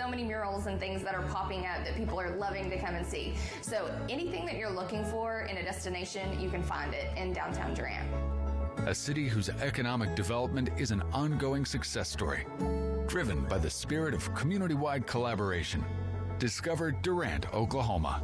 so many murals and things that are popping up that people are loving to come and see. So anything that you're looking for in a destination, you can find it in downtown Durant. A city whose economic development is an ongoing success story, driven by the spirit of community-wide collaboration. Discover Durant, Oklahoma.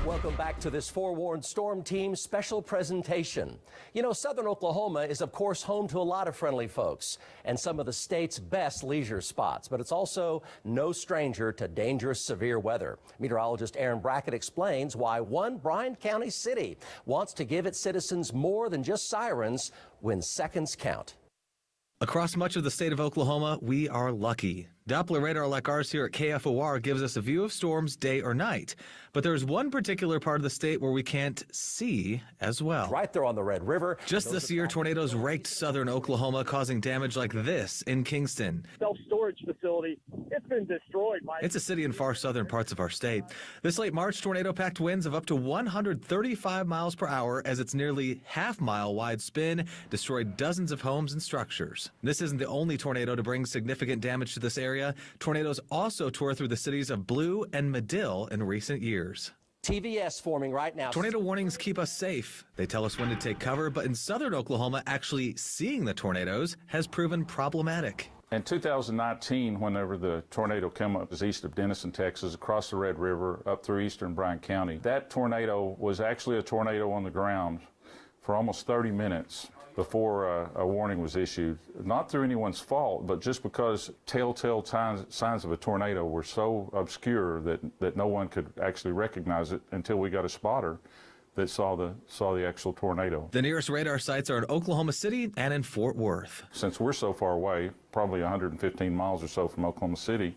Welcome back to this Forewarned Storm Team special presentation. You know, southern Oklahoma is, of course, home to a lot of friendly folks and some of the state's best leisure spots, but it's also no stranger to dangerous, severe weather. Meteorologist Aaron Brackett explains why one Bryan County city wants to give its citizens more than just sirens when seconds count. Across much of the state of Oklahoma, we are lucky. Doppler radar like ours here at KFOR gives us a view of storms day or night. But there's one particular part of the state where we can't see as well. Right there on the Red River. Just this year, tornadoes raked southern Oklahoma, causing damage like this in Kingston. Self-storage facility, it's been destroyed. It's a city in far southern parts of our state. This late March, tornado-packed winds of up to 135 miles per hour as its nearly half-mile wide spin destroyed dozens of homes and structures. This isn't the only tornado to bring significant damage to this area. Tornadoes also tore through the cities of Blue and Medill in recent years. TVS forming right now. Tornado warnings keep us safe. They tell us when to take cover, but in southern Oklahoma, actually seeing the tornadoes has proven problematic. In 2019, whenever the tornado came up east of Denison, Texas, across the Red River, up through eastern Bryan County, that tornado was actually a tornado on the ground for almost 30 minutes before a warning was issued. Not through anyone's fault, but just because telltale signs of a tornado were so obscure that no one could actually recognize it until we got a spotter that saw the actual tornado. The nearest radar sites are in Oklahoma City and in Fort Worth. Since we're so far away, probably 115 miles or so from Oklahoma City,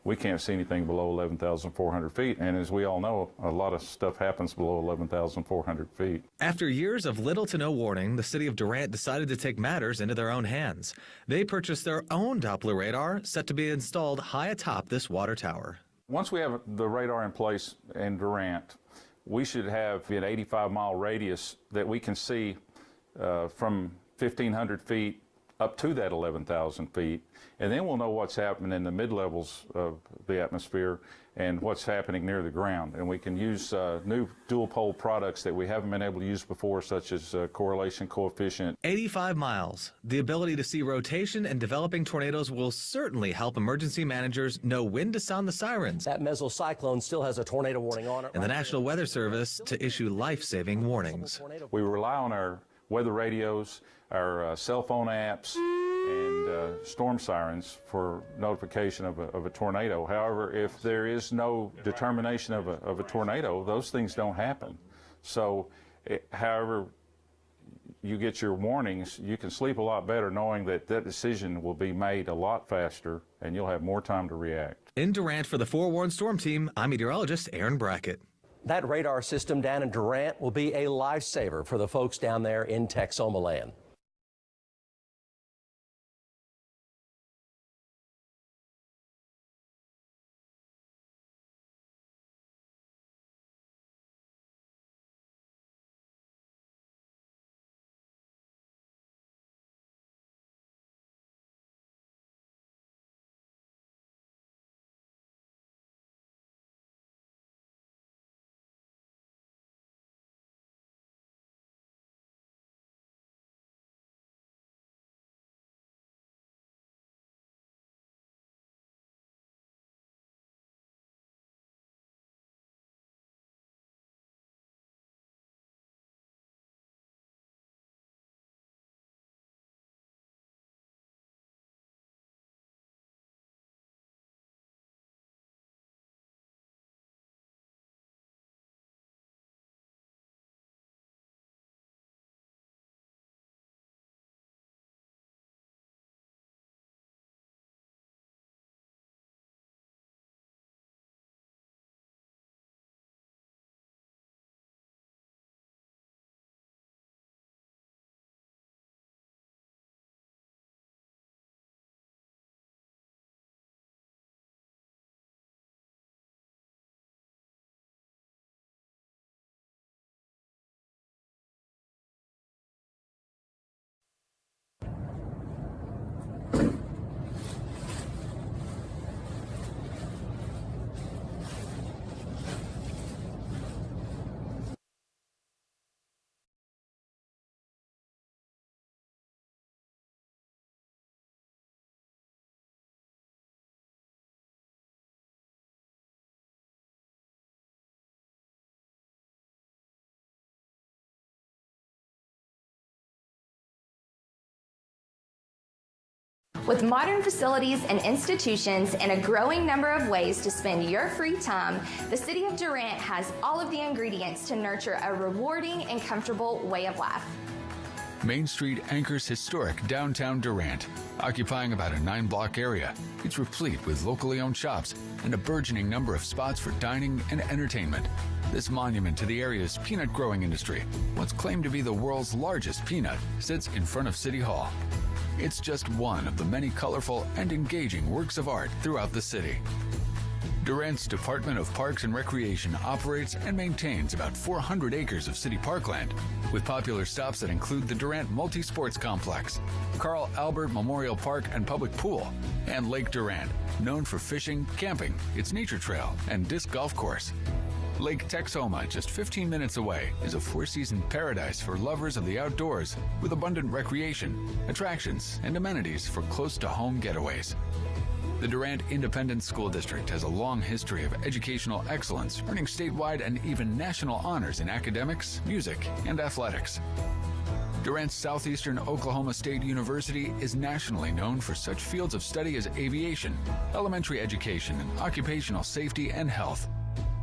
we can't see anything below 11,400 feet. And as we all know, a lot of stuff happens below 11,400 feet. After years of little to no warning, the city of Durant decided to take matters into their own hands. They purchased their own Doppler radar, set to be installed high atop this water tower. Once we have the radar in place in Durant, we should have an 85-mile radius that we can see from 1,500 feet up to that 11,000 feet, and then we'll know what's happening in the mid-levels of the atmosphere and what's happening near the ground. And we can use new dual-pole products that we haven't been able to use before, such as correlation coefficient. 85 miles. The ability to see rotation and developing tornadoes will certainly help emergency managers know when to sound the sirens. That mesocyclone still has a tornado warning on it. And the National Weather Service to issue life-saving warnings. We rely on our weather radios, our cell phone apps, and storm sirens for notification of a tornado. However, if there is no determination of a tornado, those things don't happen. So, however you get your warnings, you can sleep a lot better knowing that that decision will be made a lot faster and you'll have more time to react. In Durant for the Forewarned Storm Team, I'm meteorologist Aaron Brackett. That radar system down in Durant will be a lifesaver for the folks down there in Texoma land. With modern facilities and institutions and a growing number of ways to spend your free time, the City of Durant has all of the ingredients to nurture a rewarding and comfortable way of life. Main Street anchors historic downtown Durant, occupying about a 9-block area. It's replete with locally owned shops and a burgeoning number of spots for dining and entertainment. This monument to the area's peanut growing industry, once claimed to be the world's largest peanut, sits in front of City Hall. It's just one of the many colorful and engaging works of art throughout the city. Durant's Department of Parks and Recreation operates and maintains about 400 acres of city parkland, with popular stops that include the Durant Multi-Sports Complex, Carl Albert Memorial Park and Public Pool, and Lake Durant, known for fishing, camping, its nature trail, and disc golf course. Lake Texoma, just 15 minutes away, is a four-season paradise for lovers of the outdoors, with abundant recreation, attractions, and amenities for close-to-home getaways. The Durant Independent School District has a long history of educational excellence, earning statewide and even national honors in academics, music, and athletics. Durant Southeastern Oklahoma State University is nationally known for such fields of study as aviation, elementary education, and occupational safety and health.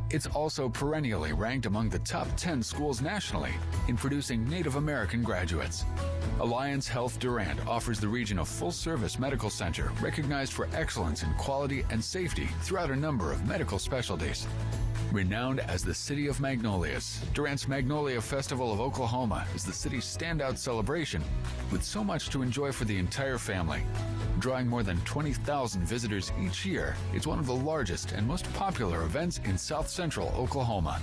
It's also perennially ranked among the top 10 schools nationally in producing Native American graduates. Alliance Health Durant offers the region a full-service medical center recognized for excellence in quality and safety throughout a number of medical specialties. Renowned as the City of Magnolias, Durant's Magnolia Festival of Oklahoma is the city's standout celebration, with so much to enjoy for the entire family. Drawing more than 20,000 visitors each year, it's one of the largest and most popular events in South Central Oklahoma.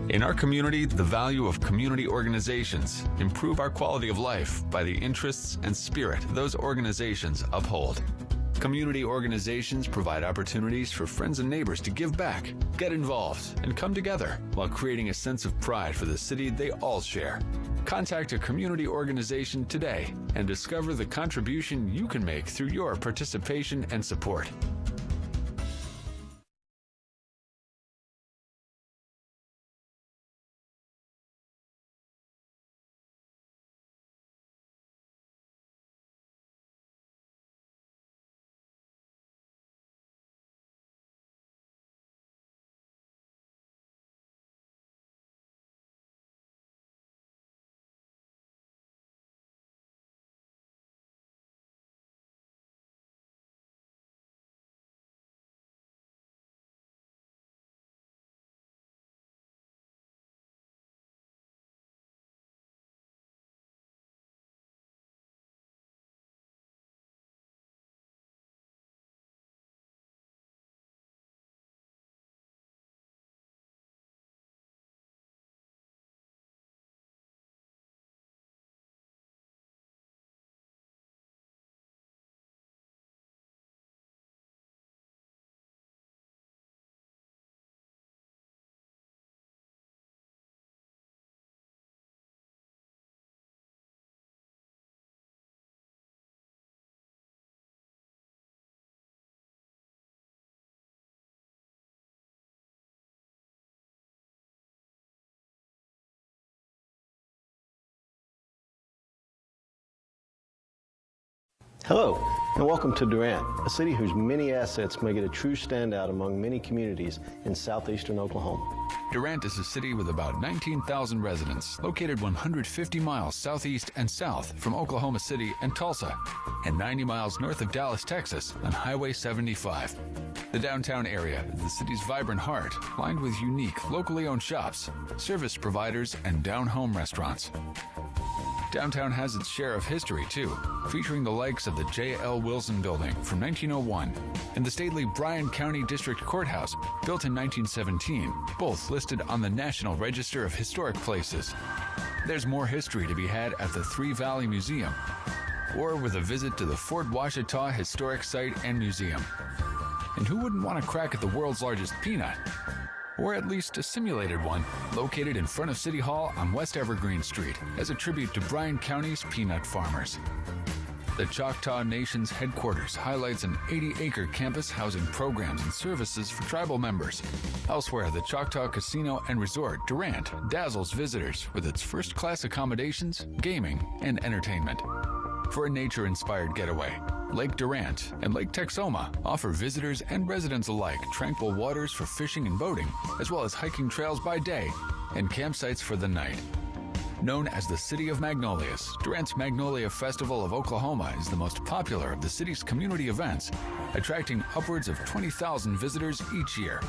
In our community, the value of community organizations improve our quality of life by the interests and spirit those organizations uphold. Community organizations provide opportunities for friends and neighbors to give back, get involved, and come together while creating a sense of pride for the city they all share. Contact a community organization today and discover the contribution you can make through your participation and support. Hello, and welcome to Durant, a city whose many assets make it a true standout among many communities in southeastern Oklahoma. Durant is a city with about 19,000 residents, located 150 miles southeast and south from Oklahoma City and Tulsa, and 90 miles north of Dallas, Texas, on Highway 75. The downtown area is the city's vibrant heart, lined with unique, locally owned shops, service providers, and down-home restaurants. Downtown has its share of history, too, featuring the likes of the J.L. Wilson Building from 1901 and the stately Bryan County District Courthouse, built in 1917, both listed on the National Register of Historic Places. There's more history to be had at the Three Valley Museum, or with a visit to the Fort Ouachita Historic Site and Museum. And who wouldn't want to crack at the world's largest peanut? Or at least a simulated one, located in front of City Hall on West Evergreen Street as a tribute to Bryan County's peanut farmers. The Choctaw Nation's headquarters highlights an 80-acre campus housing programs and services for tribal members. Elsewhere, the Choctaw Casino and Resort Durant dazzles visitors with its first-class accommodations, gaming, and entertainment. For a nature-inspired getaway, Lake Durant and Lake Texoma offer visitors and residents alike tranquil waters for fishing and boating, as well as hiking trails by day and campsites for the night. Known as the City of Magnolias, Durant's Magnolia Festival of Oklahoma is the most popular of the city's community events, attracting upwards of 20,000 visitors each year.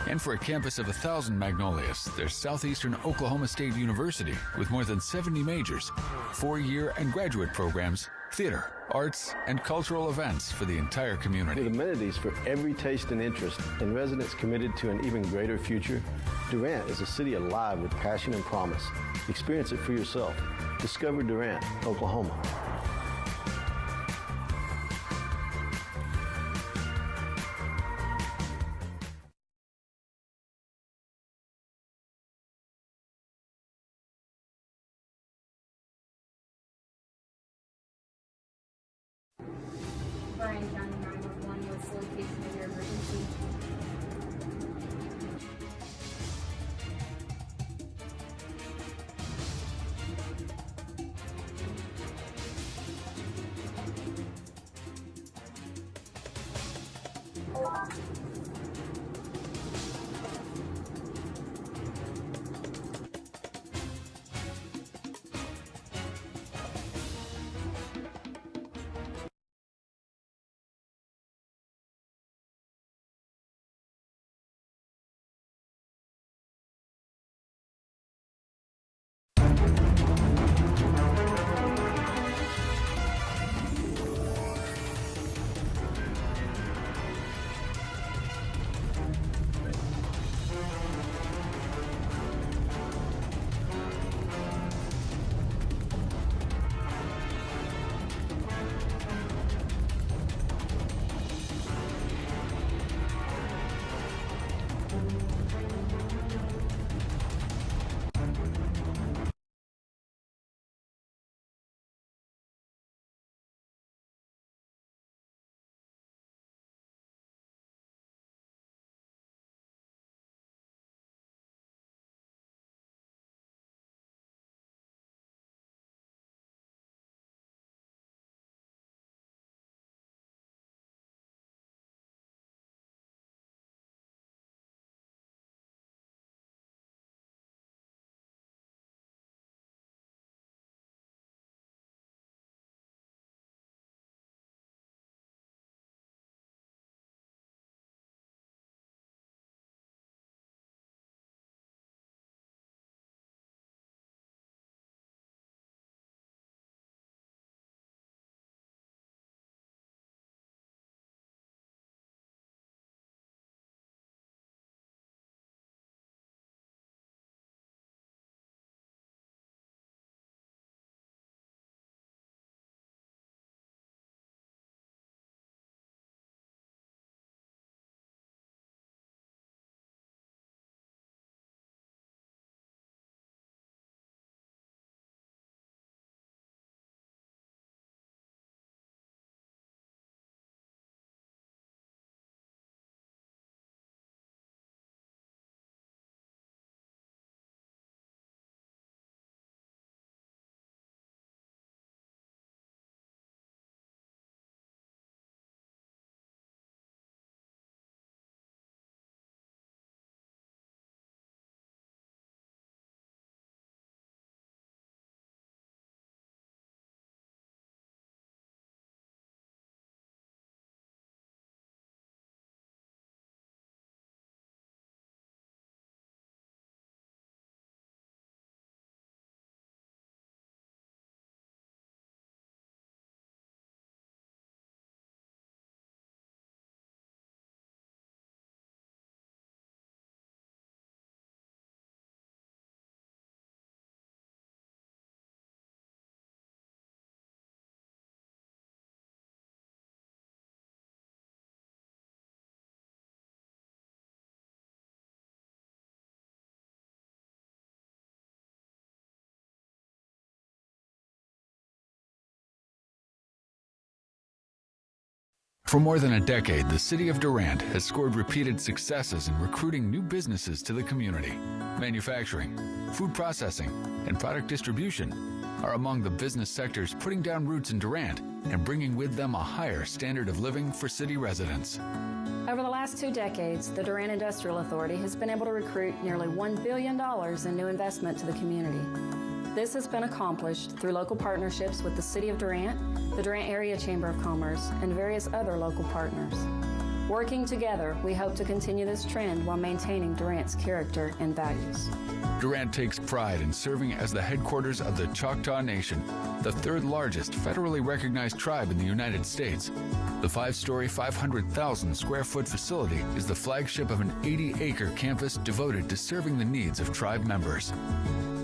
And for a campus of 1,000 Magnolias, there's Southeastern Oklahoma State University with more than 70 majors, 4-year and graduate programs, theater, arts, and cultural events for the entire community. With amenities for every taste and interest, and residents committed to an even greater future, Durant is a city alive with passion and promise. Experience it for yourself. Discover Durant, Oklahoma. Bryan County 911, what's the location of your emergency? For more than a decade, the City of Durant has scored repeated successes in recruiting new businesses to the community. Manufacturing, food processing, and product distribution are among the business sectors putting down roots in Durant and bringing with them a higher standard of living for city residents. Over the last 2 decades, the Durant Industrial Authority has been able to recruit nearly $1 billion in new investment to the community. This has been accomplished through local partnerships with the City of Durant, the Durant Area Chamber of Commerce, and various other local partners. Working together, we hope to continue this trend while maintaining Durant's character and values. Durant takes pride in serving as the headquarters of the Choctaw Nation, the third largest federally recognized tribe in the United States. The 5-story, 500,000 square foot facility is the flagship of an 80-acre campus devoted to serving the needs of tribe members.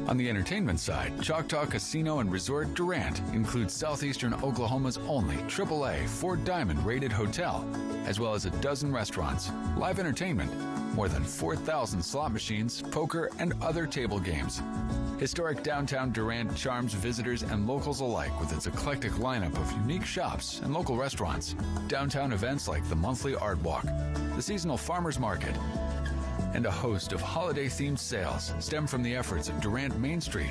On the entertainment side, Choctaw Casino and Resort Durant includes southeastern Oklahoma's only AAA 4-diamond rated hotel, as well as a dozen restaurants, live entertainment, more than 4,000 slot machines, poker, and other table games. Historic downtown Durant charms visitors and locals alike with its eclectic lineup of unique shops and local restaurants. Downtown events like the monthly Art Walk, the seasonal Farmers Market, and a host of holiday-themed sales stem from the efforts of Durant Main Street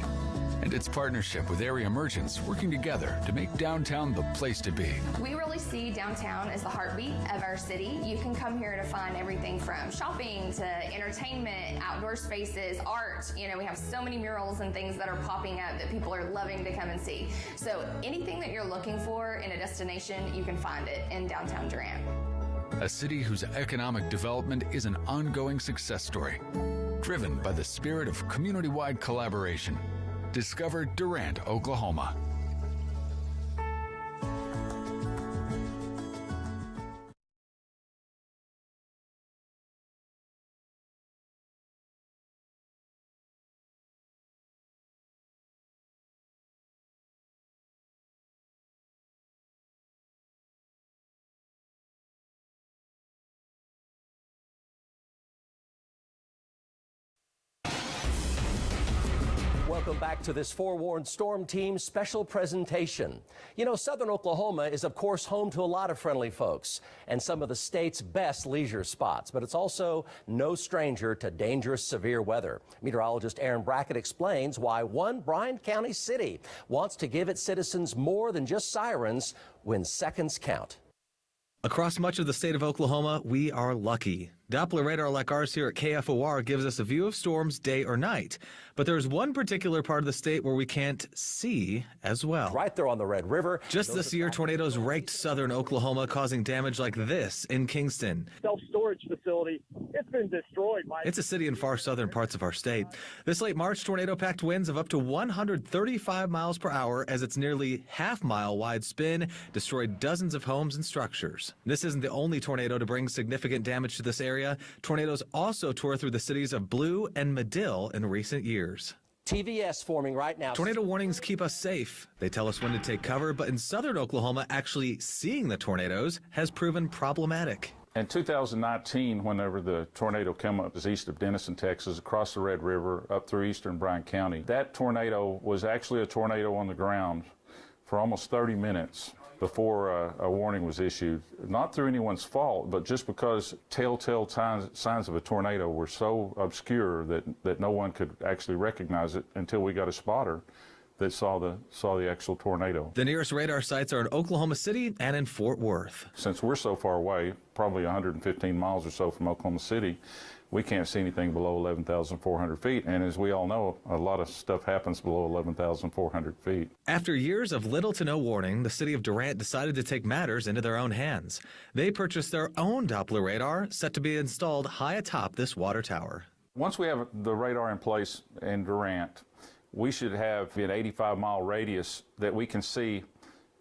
and its partnership with area merchants working together to make downtown the place to be. We really see downtown as the heartbeat of our city. You can come here to find everything from shopping to entertainment, outdoor spaces, art. You know, we have so many murals and things that are popping up that people are loving to come and see. So anything that you're looking for in a destination, you can find it in downtown Durant. A city whose economic development is an ongoing success story, driven by the spirit of community-wide collaboration. Discover Durant, Oklahoma. Welcome back to this Forewarned Storm Team special presentation. You know, Southern Oklahoma is, of course, home to a lot of friendly folks and some of the state's best leisure spots, but it's also no stranger to dangerous, severe weather. Meteorologist Aaron Brackett explains why one Bryan County city wants to give its citizens more than just sirens when seconds count. Across much of the state of Oklahoma, we are lucky. Doppler radar like ours here at KFOR gives us a view of storms day or night. But there's one particular part of the state where we can't see as well. Right there on the Red River. Just this year, tornadoes raked southern Oklahoma, causing damage like this in Kingston. Self-storage facility, it's been destroyed. It's a city in far southern parts of our state. This late March, tornado-packed winds of up to 135 miles per hour as its nearly half-mile wide spin destroyed dozens of homes and structures. This isn't the only tornado to bring significant damage to this area. Tornadoes also tore through the cities of Blue and Medill in recent years. TVS forming right now. Tornado warnings keep us safe. They tell us when to take cover, but in southern Oklahoma, actually seeing the tornadoes has proven problematic. In 2019, whenever the tornado came up east of Denison, Texas, across the Red River, up through eastern Bryan County, that tornado was actually a tornado on the ground for almost 30 minutes before a warning was issued. Not through anyone's fault, but just because telltale signs of a tornado were so obscure that no one could actually recognize it until we got a spotter that saw the actual tornado. The nearest radar sites are in Oklahoma City and in Fort Worth. Since we're so far away, probably 115 miles or so from Oklahoma City, we can't see anything below 11,400 feet. And as we all know, a lot of stuff happens below 11,400 feet. After years of little to no warning, the city of Durant decided to take matters into their own hands. They purchased their own Doppler radar, set to be installed high atop this water tower. Once we have the radar in place in Durant, we should have an 85-mile radius that we can see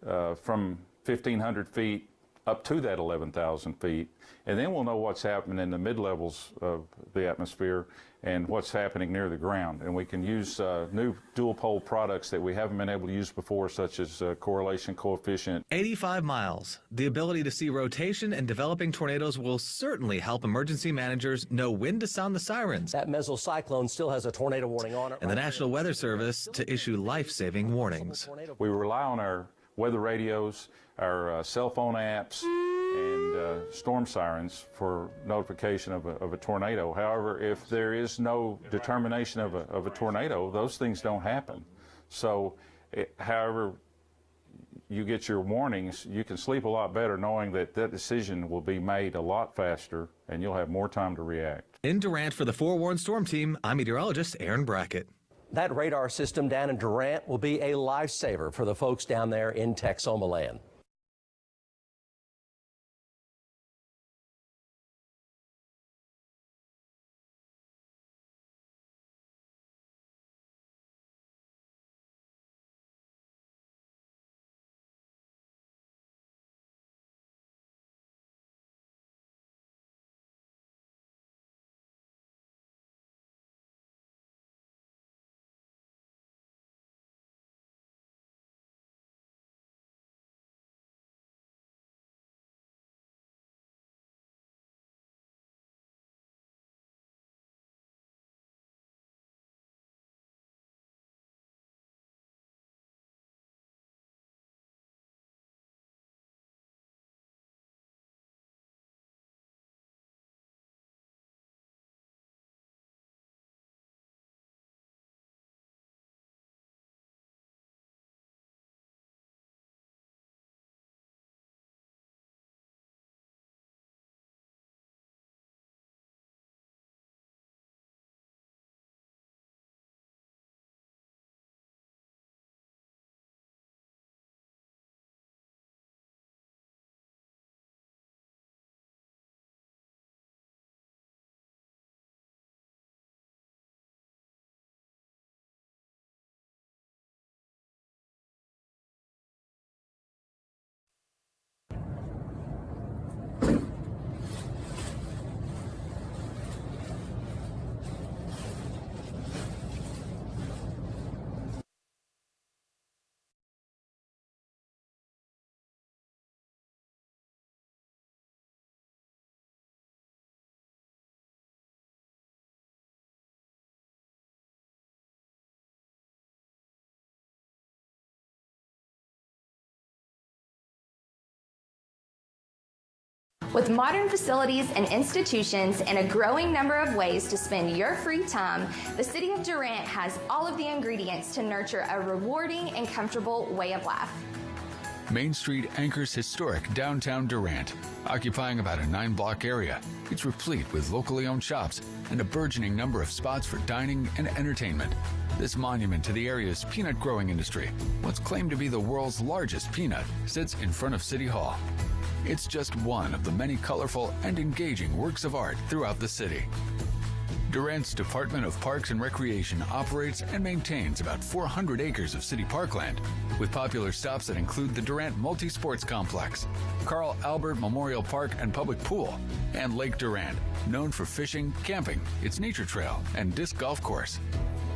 from 1,500 feet up to that 11,000 feet. And then we'll know what's happening in the mid-levels of the atmosphere and what's happening near the ground. And we can use new dual-pole products that we haven't been able to use before, such as correlation coefficient. 85 miles. The ability to see rotation and developing tornadoes will certainly help emergency managers know when to sound the sirens. That mesocyclone still has a tornado warning on it. And the National Weather Service to issue life-saving warnings. We rely on our weather radios, our cell phone apps, and storm sirens for notification of a tornado. However, if there is no determination of a tornado, those things don't happen. So, however you get your warnings, you can sleep a lot better knowing that that decision will be made a lot faster and you'll have more time to react. In Durant for the Forewarned Storm Team, I'm meteorologist Aaron Brackett. That radar system down in Durant will be a lifesaver for the folks down there in Texoma land. With modern facilities and institutions and a growing number of ways to spend your free time, the City of Durant has all of the ingredients to nurture a rewarding and comfortable way of life. Main Street anchors historic downtown Durant, occupying about a 9-block area. It's replete with locally owned shops and a burgeoning number of spots for dining and entertainment. This monument to the area's peanut growing industry, what's claimed to be the world's largest peanut, sits in front of City Hall. It's just one of the many colorful and engaging works of art throughout the city. Durant's Department of Parks and Recreation operates and maintains about 400 acres of city parkland, with popular stops that include the Durant Multi-Sports Complex, Carl Albert Memorial Park and Public Pool, and Lake Durant, known for fishing, camping, its nature trail, and disc golf course.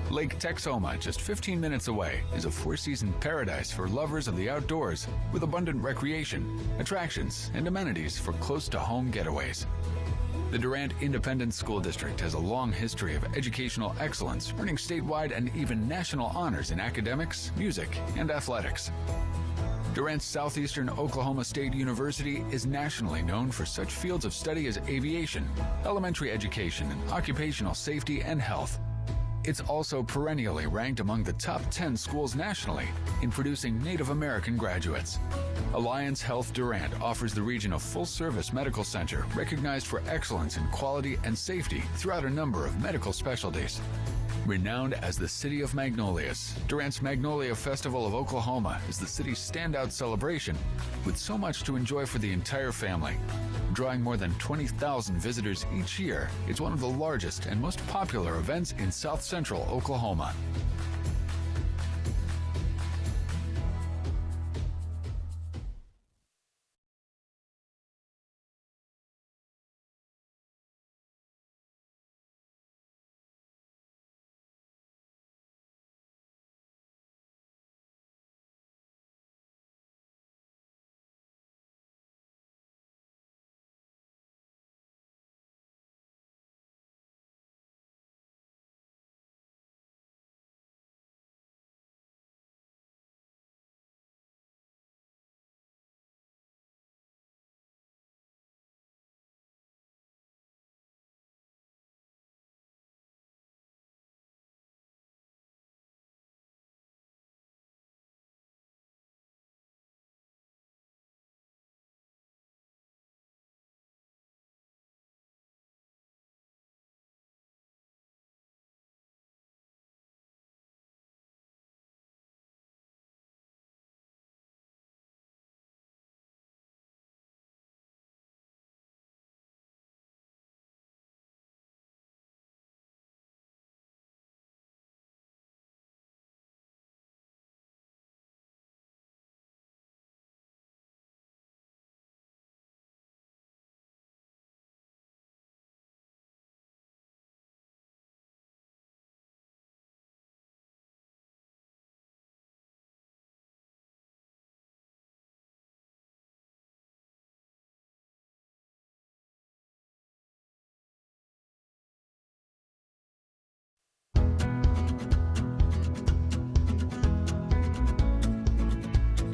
Lake Texoma, just 15 minutes away, is a four-season paradise for lovers of the outdoors, with abundant recreation, attractions, and amenities for close-to-home getaways. The Durant Independent School District has a long history of educational excellence, earning statewide and even national honors in academics, music, and athletics. Durant's Southeastern Oklahoma State University is nationally known for such fields of study as aviation, elementary education, and occupational safety and health. It's also perennially ranked among the top 10 schools nationally in producing Native American graduates. Alliance Health Durant offers the region a full-service medical center recognized for excellence in quality and safety throughout a number of medical specialties. Renowned as the City of Magnolias, Durant's Magnolia Festival of Oklahoma is the city's standout celebration, with so much to enjoy for the entire family. Drawing more than 20,000 visitors each year, it's one of the largest and most popular events in South Central Oklahoma.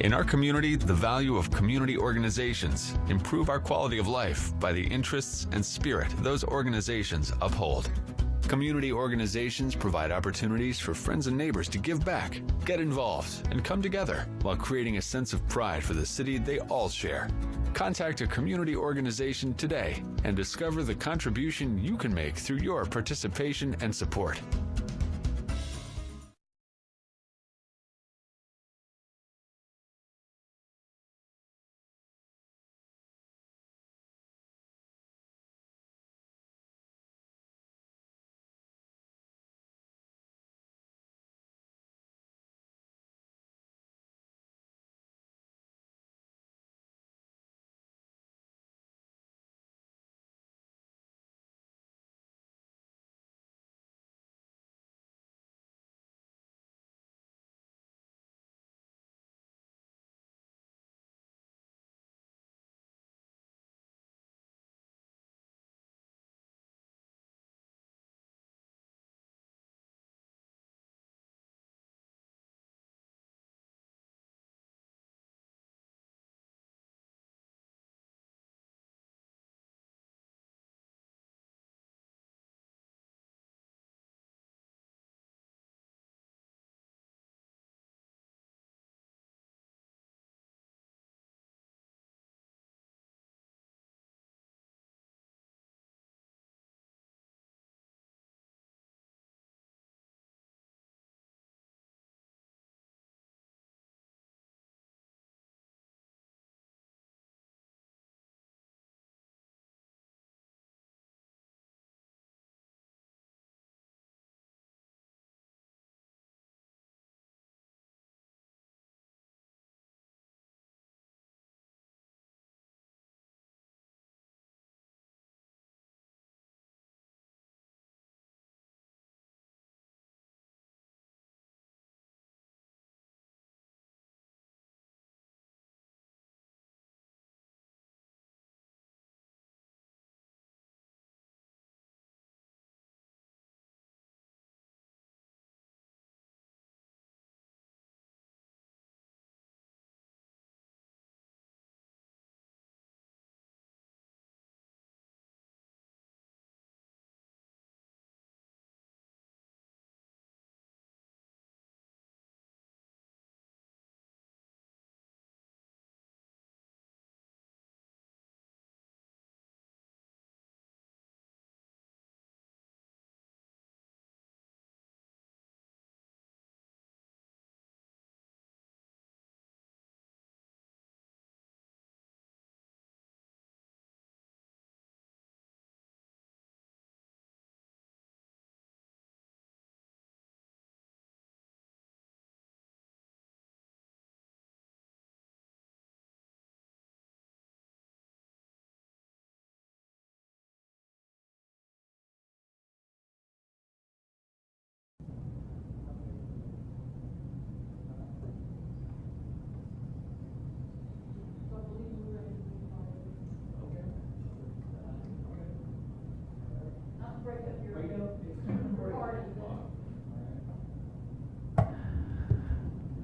In our community, the value of community organizations improve our quality of life by the interests and spirit those organizations uphold. Community organizations provide opportunities for friends and neighbors to give back, get involved, and come together while creating a sense of pride for the city they all share. Contact a community organization today and discover the contribution you can make through your participation and support.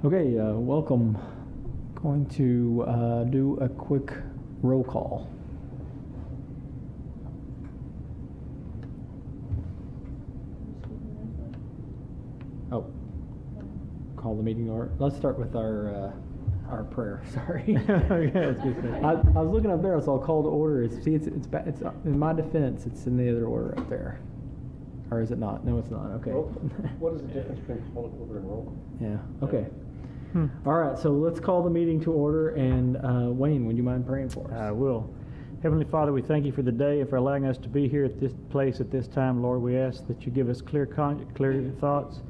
Okay, welcome. Going to do a quick roll call. Oh, call the meeting order. Let's start with our prayer. Sorry. I was looking up there, so I'll call to order. It's in my defense. It's in the other order up there, or is it not? No, it's not. Okay. What is the difference between call to order and roll call? Yeah. Okay. All right, so let's call the meeting to order, and Wayne, would you mind praying for us? I will. Heavenly Father, we thank you for the day and for allowing us to be here at this place at this time. Lord, we ask that you give us clear thoughts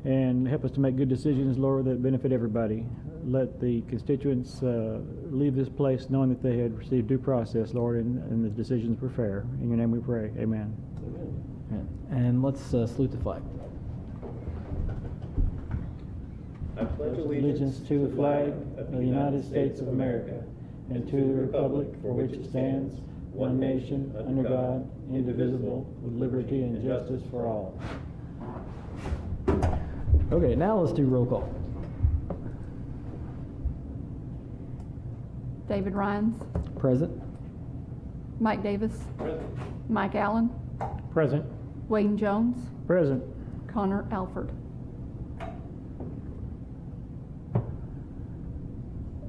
and help us to make good decisions, Lord, that benefit everybody. Let the constituents leave this place knowing that they had received due process, Lord, and the decisions were fair. In your name we pray. Amen. Amen. And let's salute the flag. I pledge allegiance to the flag of the United States of America and to the republic for which it stands, one nation, under God, indivisible, with liberty and justice for all. Okay, now let's do roll call. David Rhines, Present. Mike Davis, Mike Allen, Present. Wayne Jones, Present. Connor Alford.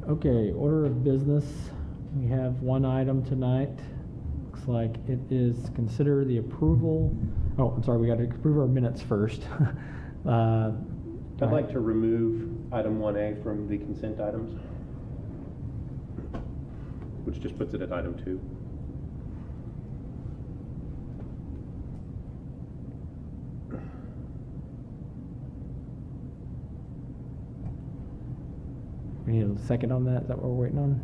Okay, order of business. We have one item tonight. Looks like it is consider the approval. Oh, I'm sorry, we got to approve our minutes first. I'd like to remove item 1A from the consent items, which just puts it at item 2. We need a second on that. Is that what we're waiting on?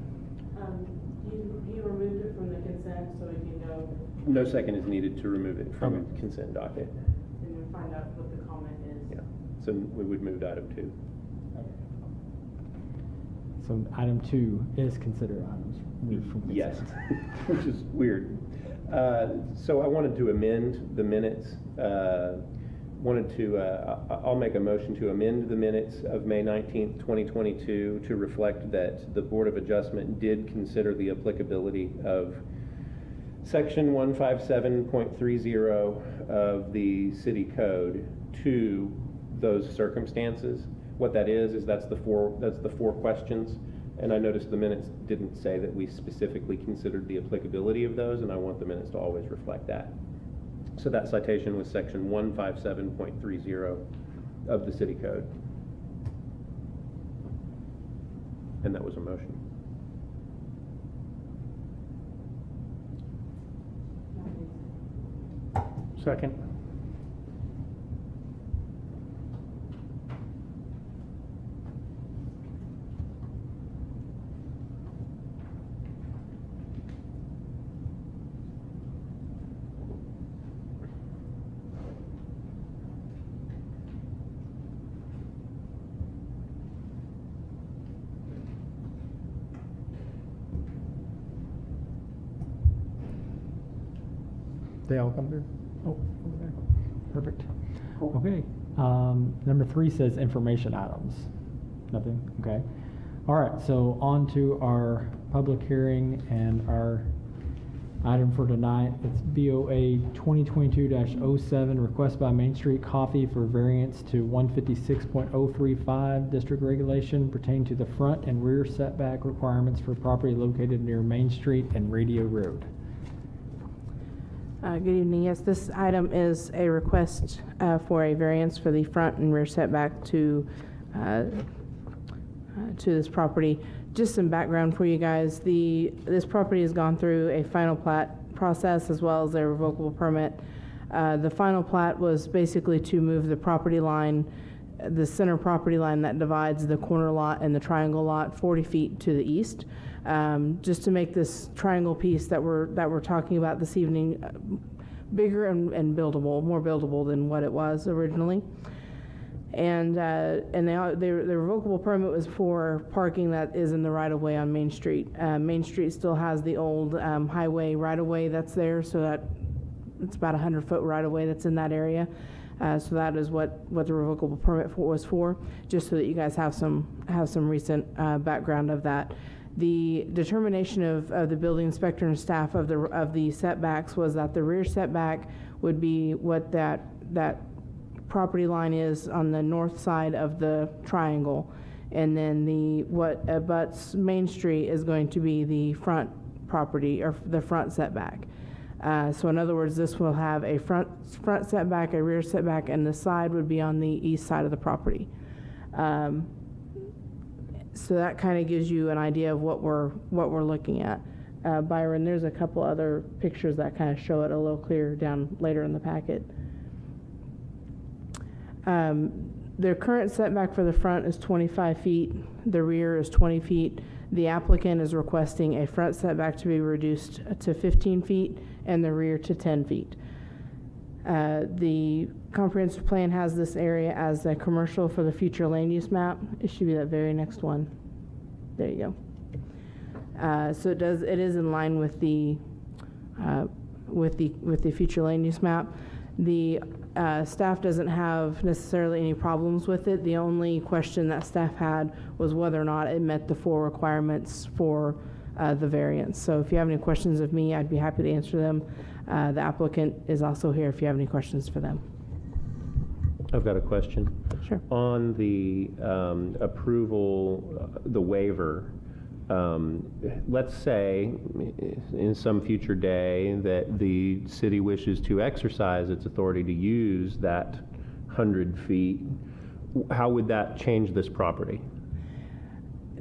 He removed it from the consent so we can go No second is needed to remove it from the consent docket. and then find out what the comment is. Yeah. So we would move to item 2. So item 2 is considered items removed from consent. Yes, which is weird. So I wanted to amend the minutes. I'll make a motion to amend the minutes of May 19th, 2022 to reflect that the Board of Adjustment did consider the applicability of Section 157.30 of the City Code to those circumstances. What that is that's the four questions. And I noticed the minutes didn't say that we specifically considered the applicability of those, and I want the minutes to always reflect that. So that citation was Section 157.30 of the City Code. And that was a motion. Second. They all come through? Oh, over there. Perfect. Okay. Number 3 says information items. Nothing? Okay. All right, so on to our public hearing and our item for tonight. It's BOA 2022-07, request by Main Street Coffee for variance to 156.035 district regulation pertaining to the front and rear setback requirements for property located near Main Street and Radio Road. Good evening. Yes, this item is a request for a variance for the front and rear setback to this property. Just some background for you guys. This property has gone through a final plat process as well as a revocable permit. The final plat was basically to move the property line, the center property line that divides the corner lot and the triangle lot 40 feet to the east. Just to make this triangle piece that we're talking about this evening bigger and buildable, more buildable than what it was originally. And the revocable permit was for parking that is in the right-of-way on Main Street. Main Street still has the old highway right-of-way that's there, so that it's about 100-foot right-of-way that's in that area. So that is what the revocable permit was for, just so that you guys have some recent background of that. The determination of the building inspector and staff of the setbacks was that the rear setback would be what that property line is on the north side of the triangle, and then what abuts Main Street is going to be the front property or the front setback. So in other words, this will have a front setback, a rear setback, and the side would be on the east side of the property. So that kind of gives you an idea of what we're looking at. Byron, there's a couple other pictures that kind of show it a little clearer down later in the packet. The current setback for the front is 25 feet. The rear is 20 feet. The applicant is requesting a front setback to be reduced to 15 feet and the rear to 10 feet. The comprehensive plan has this area as a commercial for the future land use map. It should be that very next one. There you go. So it is in line with the future land use map. The staff doesn't have necessarily any problems with it. The only question that staff had was whether or not it met the 4 requirements for the variance. So if you have any questions of me, I'd be happy to answer them. The applicant is also here if you have any questions for them. I've got a question. Sure. On the approval, the waiver, let's say in some future day that the city wishes to exercise its authority to use that 100 feet, how would that change this property?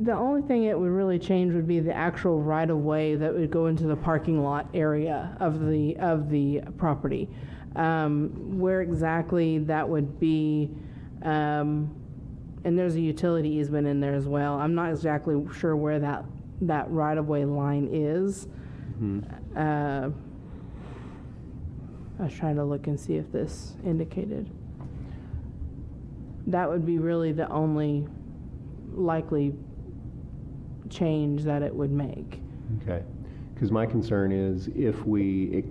The only thing it would really change would be the actual right-of-way that would go into the parking lot area of the property. Where exactly that would be, and there's a utility easement in there as well. I'm not exactly sure where that right-of-way line is. I was trying to look and see if this indicated. That would be really the only likely change that it would make. Okay. Because my concern is if we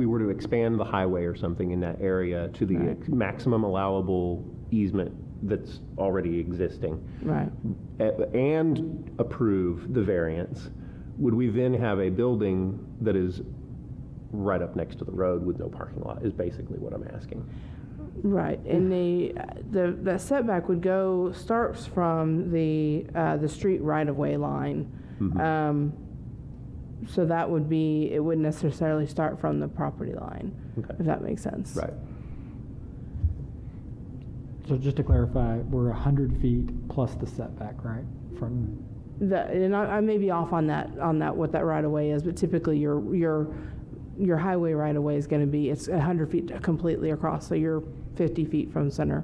were to expand the highway or something in that area to the maximum allowable easement that's already existing, right, and approve the variance, would we then have a building that is right up next to the road with no parking lot? Is basically what I'm asking. Right, and the setback would starts from the street right-of-way line. Mm-hmm. So that would be, it wouldn't necessarily start from the property line, if that makes sense. Right. So just to clarify, we're 100 feet plus the setback, right? From And I may be off on that what that right-of-way is, but typically your highway right-of-way is going to be, it's 100 feet completely across, so you're 50 feet from center.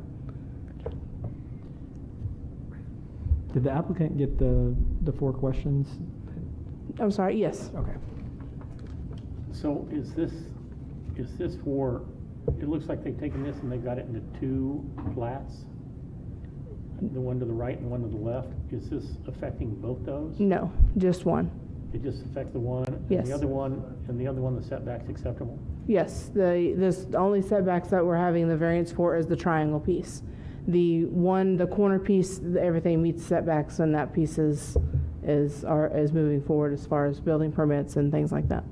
Did the applicant get the 4 questions? I'm sorry, yes. Okay. So is this for, it looks like they've taken this and they've got it into 2 plats, the one to the right and one to the left. Is this affecting both those? No, just one. It just affects the one? Yes. And the other one, the setback's acceptable? Yes, the only setbacks that we're having the variance for is the triangle piece. The corner piece, everything meets setbacks, and that piece is moving forward as far as building permits and things like that.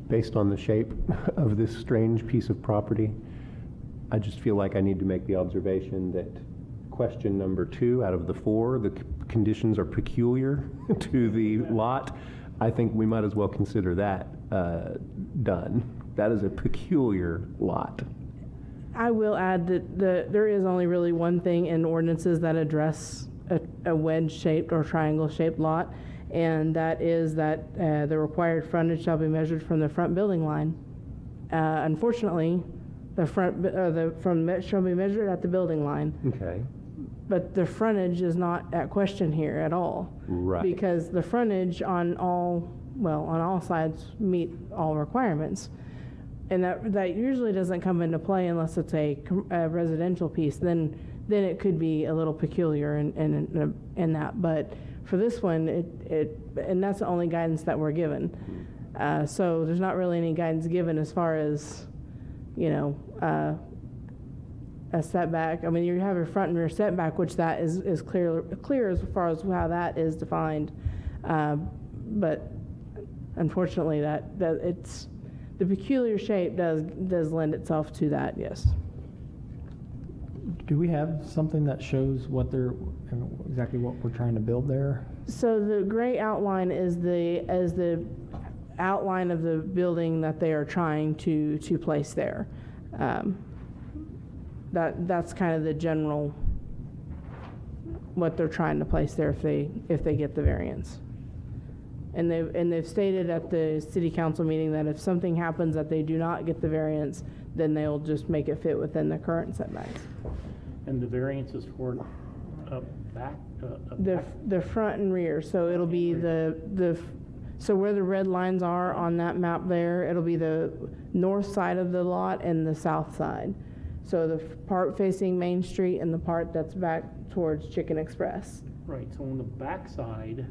Based on the shape of this strange piece of property, I just feel like I need to make the observation that question number 2 out of the 4, the conditions are peculiar to the lot. I think we might as well consider that done. That is a peculiar lot. I will add that there is only really one thing in ordinances that address a wedge-shaped or triangle-shaped lot, and that is that the required frontage shall be measured from the front building line. Unfortunately, the front shall be measured at the building line. Okay. But the frontage is not at question here at all. Right. Because the frontage on all sides meet all requirements. And that usually doesn't come into play unless it's a residential piece. Then it could be a little peculiar in that. But for this one, and that's the only guidance that we're given. So there's not really any guidance given as far as, a setback. I mean, you have a front and rear setback, which that is clear as far as how that is defined. But unfortunately, that it's the peculiar shape does lend itself to that. Yes. Do we have something that shows exactly what we're trying to build there? So the gray outline is the outline of the building that they are trying to place there. That's kind of the general what they're trying to place there if they get the variance. And they've stated at the city council meeting that if something happens that they do not get the variance, then they'll just make it fit within the current setbacks. And the variance is for back? The front and rear. So it'll be so where the red lines are on that map there, it'll be the north side of the lot and the south side. So the part facing Main Street and the part that's back towards Chicken Express. Right, so on the back side,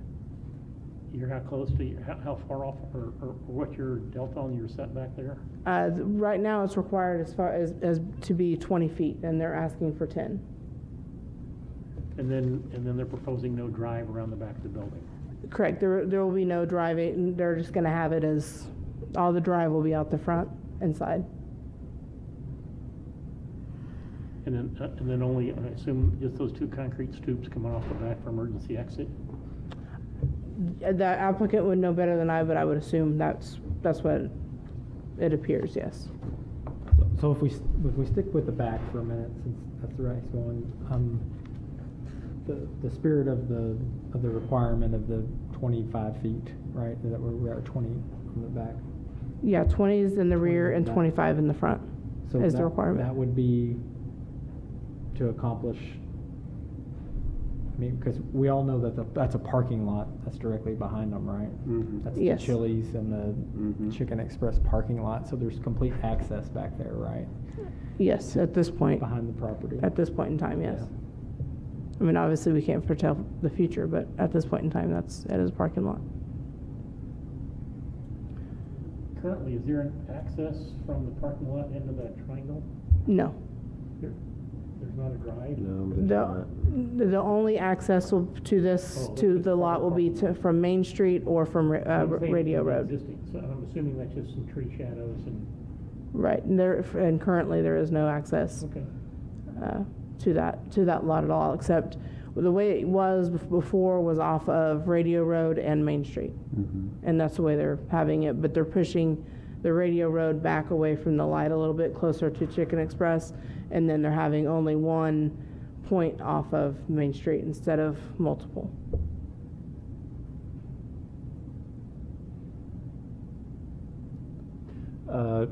you're how close to, how far off, or what's your delta on your setback there? Right now it's required as far as to be 20 feet, and they're asking for 10. And then they're proposing no drive around the back of the building. Correct. There will be no driving. They're just going to have it as all the drive will be out the front inside. And then only, I assume, just those 2 concrete stoops coming off the back for emergency exit? The applicant would know better than I, but I would assume that's what it appears, yes. So if we stick with the back for a minute, since that's where it's going, the spirit of the requirement of the 25 feet, right? That we're at 20 on the back. Yeah, 20 is in the rear and back. 25 in the front So is that, the requirement. That would be to accomplish. I mean, because we all know that that's a parking lot that's directly behind them, right? Mm-hmm. That's Yes. the Chili's and the Chicken Express parking lot. So there's complete access back there, right? Yes, at this point. Behind the property. At this point in time, yes. Yeah. I mean, obviously, we can't foretell the future, but at this point in time, it is a parking lot. Currently, is there an access from the parking lot into that triangle? No. There's not a drive? No, The only access to this, to the lot will be from Main Street or from Radio Road. Existing, so I'm assuming that's just some tree shadows and. Right, and currently there is no access Okay. to that lot at all, except the way it was before was off of Radio Road and Main Street. And that's the way they're having it, but they're pushing the Radio Road back away from the light a little bit closer to Chicken Express, and then they're having only one point off of Main Street instead of multiple.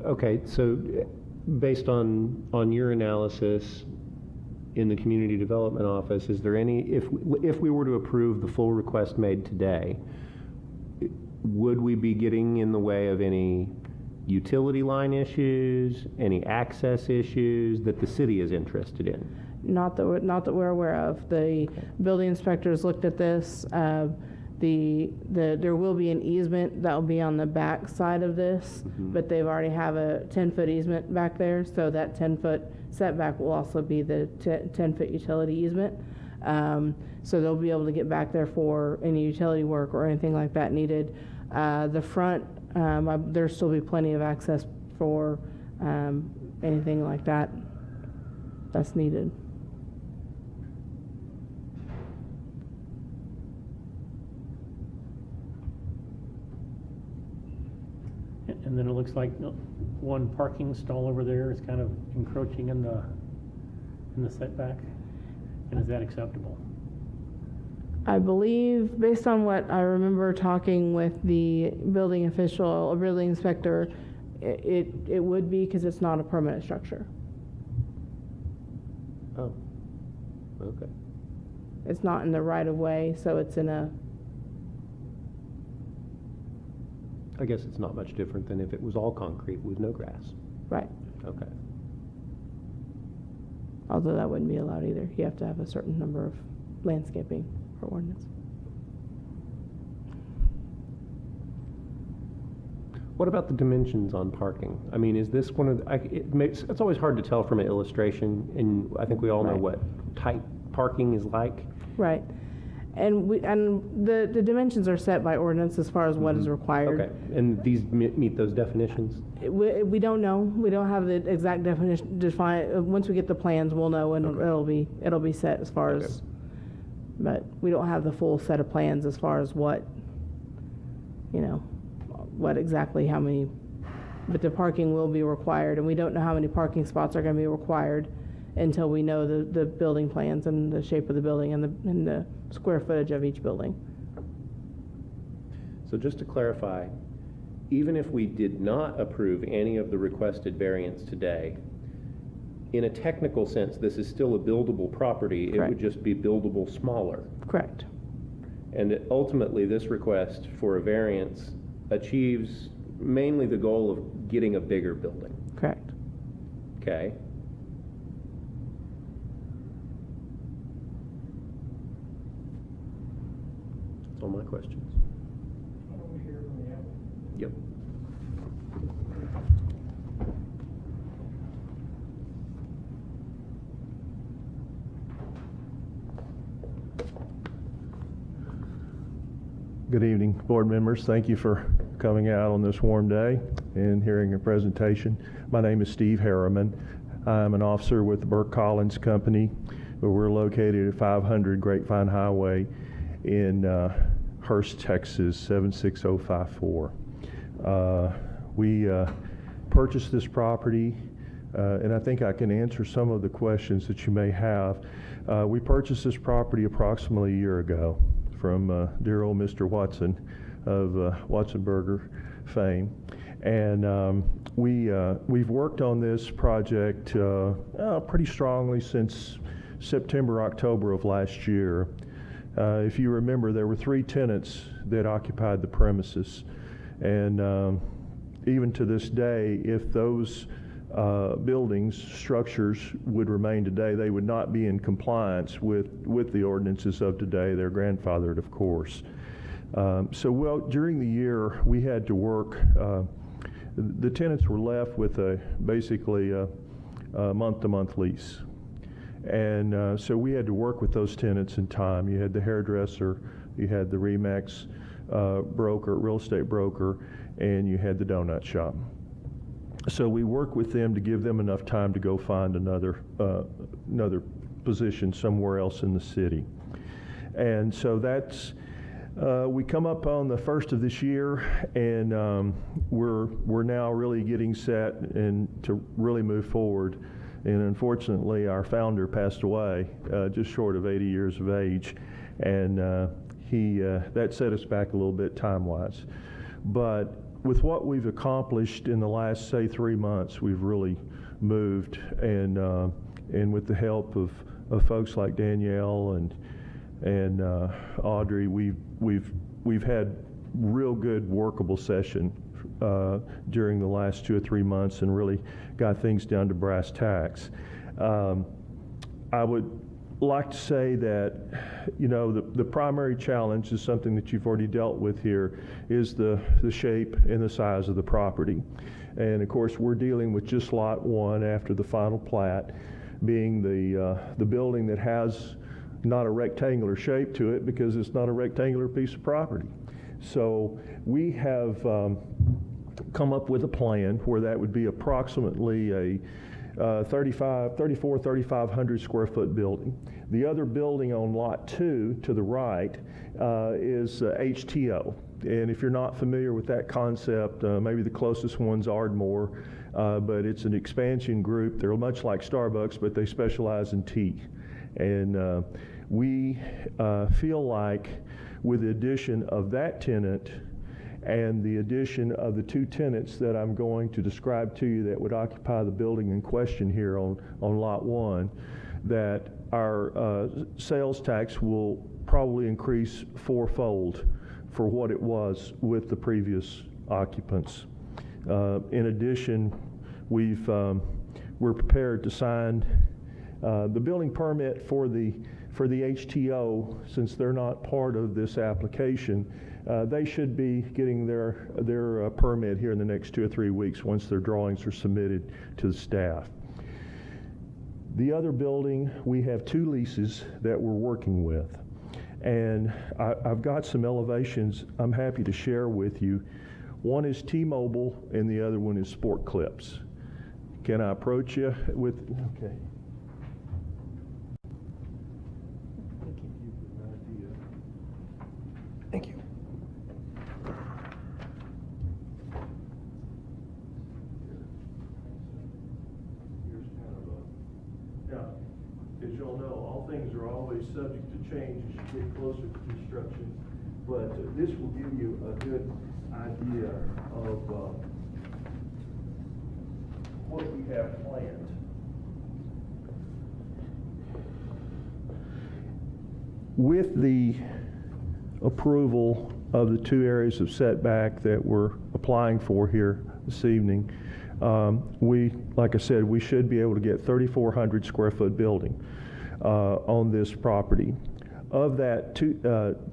Okay, so based on your analysis in the Community Development Office, is there any, if we were to approve the full request made today, would we be getting in the way of any utility line issues, any access issues that the city is interested in? Not that we're aware of. The building inspectors looked at this. There will be an easement that will be on the back side of this, but they've already have a 10-foot easement back there, so that 10-foot setback will also be the 10-foot utility easement. So they'll be able to get back there for any utility work or anything like that needed. The front, there'll still be plenty of access for anything like that that's needed. And then it looks like one parking stall over there is kind of encroaching in the setback. And is that acceptable? I believe, based on what I remember talking with the building official or building inspector, it would be, because it's not a permanent structure. Oh, okay. It's not in the right of way, so it's in a. I guess it's not much different than if it was all concrete with no grass. Right. Okay. Although that wouldn't be allowed either. You have to have a certain number of landscaping for ordinance. What about the dimensions on parking? I mean, is this one of the, it's always hard to tell from an illustration, and I think we all know what type parking is like. Right. And the dimensions are set by ordinance as far as what is required. Okay, and these meet those definitions? We don't know. We don't have the exact definition defined. Once we get the plans, we'll know, and it'll be set as far as. But we don't have the full set of plans as far as what exactly how many. But the parking will be required, and we don't know how many parking spots are going to be required until we know the building plans and the shape of the building and the square footage of each building. So just to clarify, even if we did not approve any of the requested variants today, in a technical sense, this is still a buildable property. It would just be buildable smaller. Correct. And ultimately, this request for a variance achieves mainly the goal of getting a bigger building. Correct. Okay. That's all my questions. Yep. Good evening, board members. Thank you for coming out on this warm day and hearing a presentation. My name is Steve Harriman. I'm an officer with the Burke Collins Company, where we're located at 500 Grapevine Highway in Hurst, Texas, 76054. We purchased this property, and I think I can answer some of the questions that you may have. We purchased this property approximately a year ago from dear old Mr. Watson of Watson Burger fame. And we've worked on this project pretty strongly since September, October of last year. If you remember, there were 3 tenants that occupied the premises. And even to this day, if those buildings, structures would remain today, they would not be in compliance with the ordinances of today. They're grandfathered, of course. So during the year, we had to work. The tenants were left with basically a month-to-month lease. And so we had to work with those tenants in time. You had the hairdresser, you had the Remax broker, real estate broker, and you had the donut shop. So we worked with them to give them enough time to go find another position somewhere else in the city. And so that's, we come up on the 1st of this year, and we're now really getting set and to really move forward. And unfortunately, our founder passed away just short of 80 years of age, and that set us back a little bit time-wise. But with what we've accomplished in the last, say, 3 months, we've really moved, and with the help of folks like Danielle and Audrey, we've had real good workable session during the last 2 or 3 months, and really got things down to brass tacks. I would like to say that, you know, the primary challenge is something that you've already dealt with here, is the shape and the size of the property. And of course, we're dealing with just lot 1 after the final plat, being the building that has not a rectangular shape to it because it's not a rectangular piece of property. So we have come up with a plan where that would be approximately a 3,500 square foot building. The other building on lot 2 to the right is HTO. And if you're not familiar with that concept, maybe the closest one's Ardmore, but it's an expansion group. They're much like Starbucks, but they specialize in tea. And we feel like with the addition of that tenant and the addition of the 2 tenants that I'm going to describe to you that would occupy the building in question here on lot 1, that our sales tax will probably increase 4-fold for what it was with the previous occupants. In addition, we're prepared to sign the building permit for the HTO. Since they're not part of this application, they should be getting their permit here in the next 2 or 3 weeks once their drawings are submitted to the staff. The other building, we have 2 leases that we're working with. And I've got some elevations I'm happy to share with you. One is T-Mobile and the other one is Sport Clips. Can I approach you with, okay. Thank you. Now, as you all know, all things are always subject to change as you get closer to construction, but this will give you a good idea of what we have planned. With the approval of the 2 areas of setback that we're applying for here this evening, like I said, we should be able to get 3,400 square foot building on this property. Of that,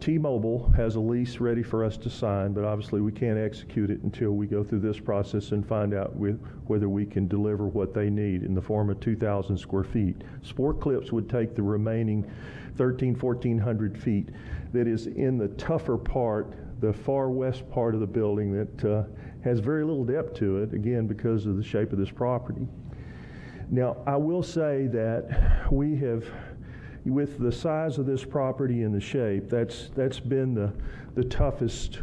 T-Mobile has a lease ready for us to sign, but obviously we can't execute it until we go through this process and find out whether we can deliver what they need in the form of 2,000 square feet. Sport Clips would take the remaining 1,400 feet that is in the tougher part the far west part of the building that has very little depth to it, again, because of the shape of this property. Now, I will say that we have, with the size of this property and the shape, that's been the toughest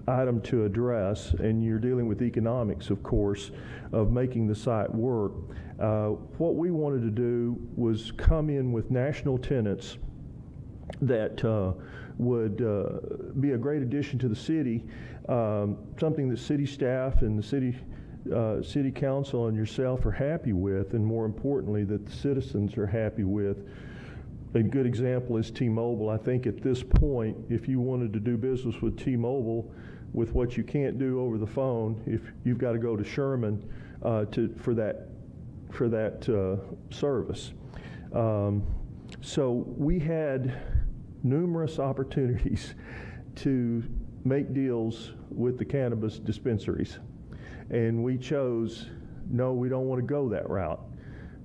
item to address, and you're dealing with economics, of course, of making the site work. What we wanted to do was come in with national tenants that would be a great addition to the city, something that city staff and the city council and yourself are happy with, and more importantly, that the citizens are happy with. A good example is T-Mobile. I think at this point, if you wanted to do business with T-Mobile, with what you can't do over the phone, if you've got to go to Sherman for that service. So we had numerous opportunities to make deals with the cannabis dispensaries, and we chose, no, we don't want to go that route.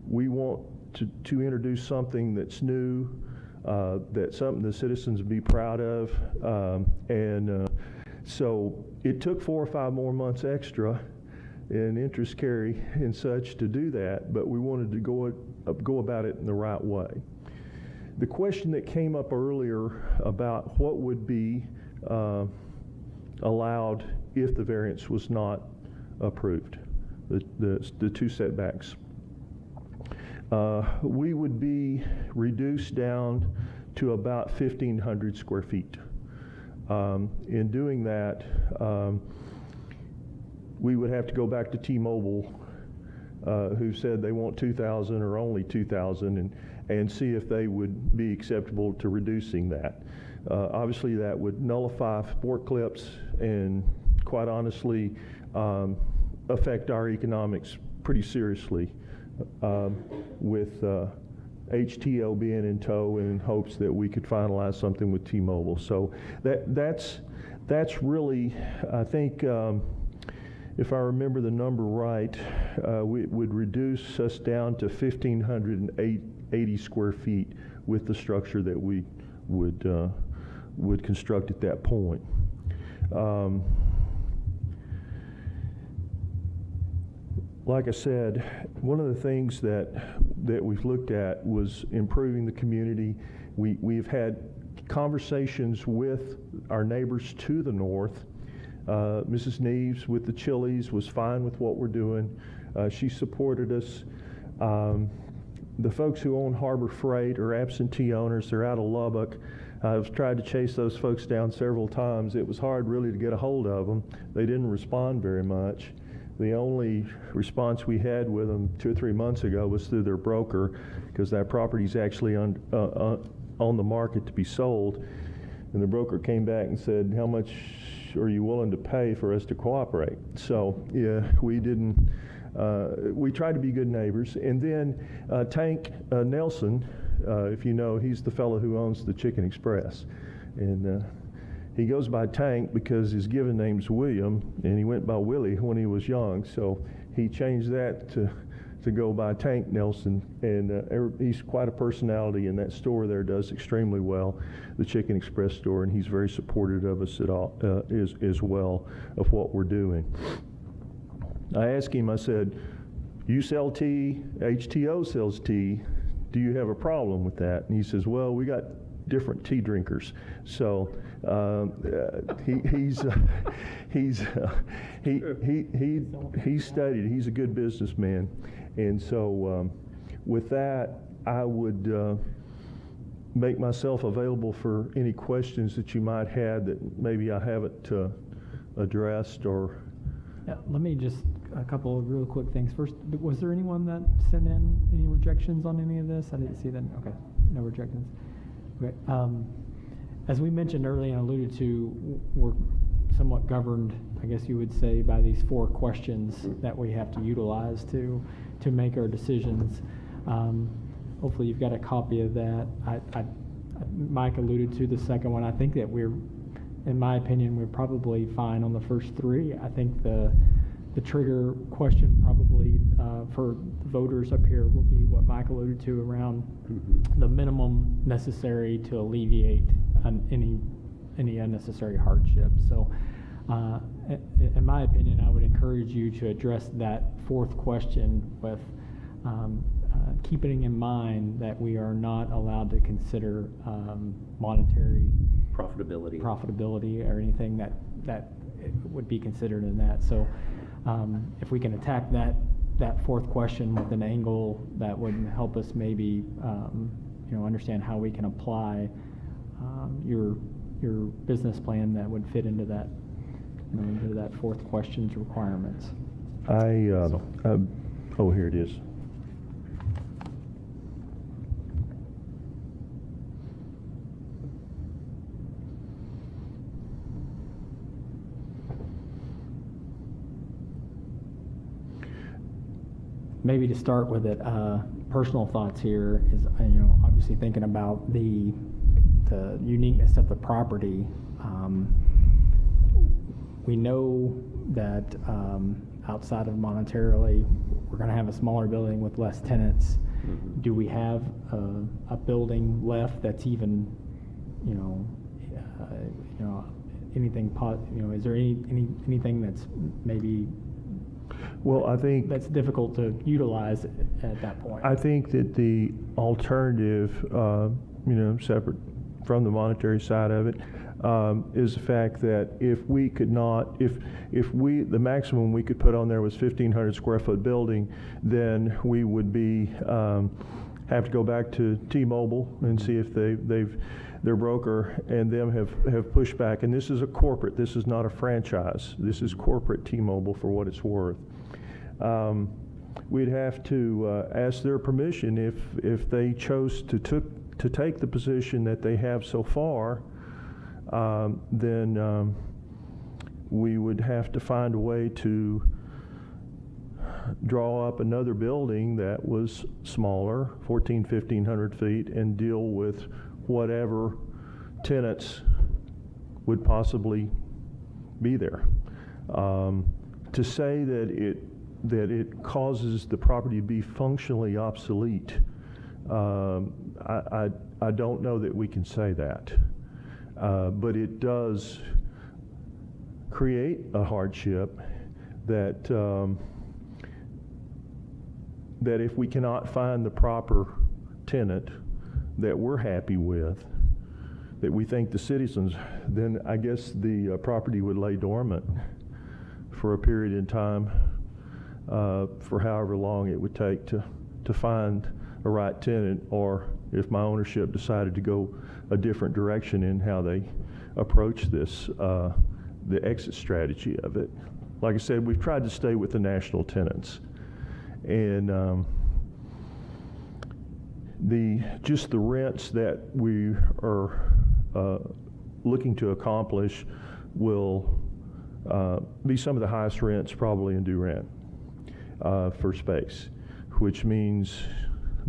We want to introduce something that's new, that's something the citizens would be proud of, so it took 4 or 5 more months extra in interest carry and such to do that, but we wanted to go about it in the right way. The question that came up earlier about what would be allowed if the variance was not approved, the 2 setbacks. We would be reduced down to about 1,500 square feet. In doing that, we would have to go back to T-Mobile, who said they want 2,000 or only 2,000, and see if they would be acceptable to reducing that. Obviously, that would nullify sport clips and, quite honestly, affect our economics pretty seriously, with HTL being in tow, in hopes that we could finalize something with T-Mobile. So that's really, I think, if I remember the number right, it would reduce us down to 1,580 square feet with the structure that we would construct at that point. Like I said, one of the things that we've looked at was improving the community. We've had conversations with our neighbors to the north. Mrs. Neves with the Chili's was fine with what we're doing. She supported us. The folks who own Harbor Freight are absentee owners. They're out of Lubbock. I've tried to chase those folks down several times. It was hard really to get a hold of them. They didn't respond very much. The only response we had with them 2 or 3 months ago was through their broker, because that property's actually on the market to be sold. And the broker came back and said, how much are you willing to pay for us to cooperate? So yeah, we didn't, we tried to be good neighbors. And then Tank Nelson, if you know, he's the fellow who owns the Chicken Express. And he goes by Tank because his given name's William, and he went by Willie when he was young. So he changed that to go by Tank Nelson, and he's quite a personality, and that store there does extremely well, the Chicken Express store, and he's very supportive of us as well of what we're doing. I asked him, I said, you sell tea, HTO sells tea, do you have a problem with that? And he says, well, we got different tea drinkers. So he's studied, he's a good businessman. And so with that, I would make myself available for any questions that you might have that maybe I haven't addressed or. Yeah, let me just, a couple of real quick things. First, was there anyone that sent in any rejections on any of this? I didn't see that. Okay, no rejections. Okay. As we mentioned earlier and alluded to, we're somewhat governed, I guess you would say, by these 4 questions that we have to utilize to make our decisions. Hopefully you've got a copy of that. Mike alluded to the second one. I think that we're, in my opinion, we're probably fine on the first 3. I think the trigger question probably for voters up here will be what Mike alluded to around the minimum necessary to alleviate any any unnecessary hardship. So in my opinion, I would encourage you to address that fourth question with keeping in mind that we are not allowed to consider monetary profitability or anything that would be considered in that. So if we can attack that fourth question with an angle that would help us maybe understand how we can apply your business plan that would fit into that into that fourth question's requirements. Oh, here it is. Maybe to start with it, personal thoughts here is, obviously thinking about the uniqueness of the property. We know that outside of monetarily, we're going to have a smaller building with less tenants. Mm-hmm. Do we have a building left that's even, anything? Is there anything that's maybe? Well, I think that's difficult to utilize at that point. I think that the alternative, separate from the monetary side of it, is the fact that if we could not, the maximum we could put on there was 1,500 square foot building, then we would be have to go back to T-Mobile and see if their broker and them have pushed back. And this is a corporate. This is not a franchise. This is corporate T-Mobile for what it's worth. We'd have to ask their permission if they chose to take the position that they have so far. Then we would have to find a way to draw up another building that was smaller, 1,500 feet, and deal with whatever tenants would possibly be there. To say that it causes the property to be functionally obsolete, I don't know that we can say that. But it does create a hardship that if we cannot find the proper tenant that we're happy with, that we think the citizens, then I guess the property would lay dormant for a period in time, for however long it would take to find a right tenant, or if my ownership decided to go a different direction in how they approach this, the exit strategy of it. Like I said, we've tried to stay with the national tenants, and the rents that we are looking to accomplish will be some of the highest rents probably in Durant for space, which means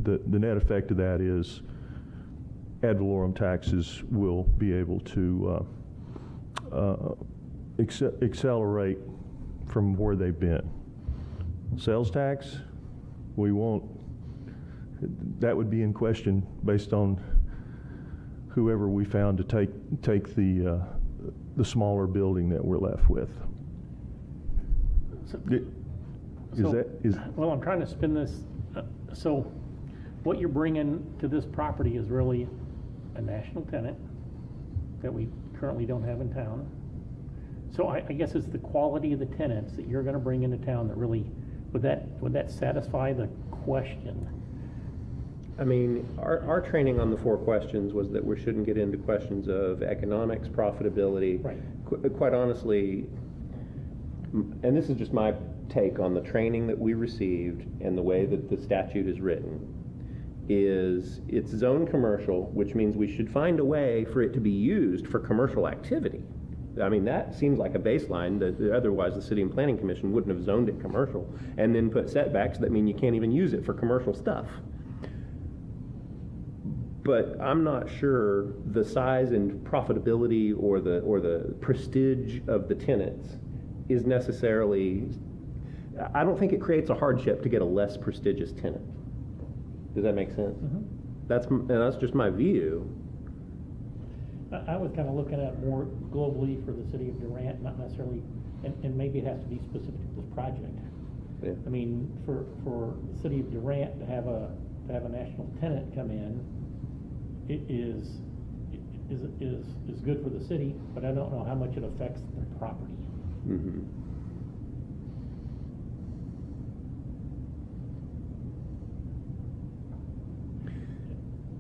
the net effect of that is ad valorem taxes will be able to accelerate from where they've been. Sales tax, we won't. That would be in question based on whoever we found to take the smaller building that we're left with. Well, I'm trying to spin this. So what you're bringing to this property is really a national tenant that we currently don't have in town. So I guess it's the quality of the tenants that you're going to bring into town that really, would that satisfy the question? I mean, our training on the 4 questions was that we shouldn't get into questions of economics, profitability. Right. Quite honestly, and this is just my take on the training that we received and the way that the statute is written, is it's zone commercial, which means we should find a way for it to be used for commercial activity. I mean, that seems like a baseline that otherwise the City and Planning Commission wouldn't have zoned it commercial and then put setbacks that mean you can't even use it for commercial stuff. But I'm not sure the size and profitability or the prestige of the tenants is necessarily, I don't think it creates a hardship to get a less prestigious tenant. Does that make sense? Mm-hmm. That's just my view. I was kind of looking at more globally for the city of Durant, not necessarily, and maybe it has to be specific to this project. Yeah. I mean, for the city of Durant to have a national tenant come in, it is good for the city, but I don't know how much it affects the property. Mm-hmm.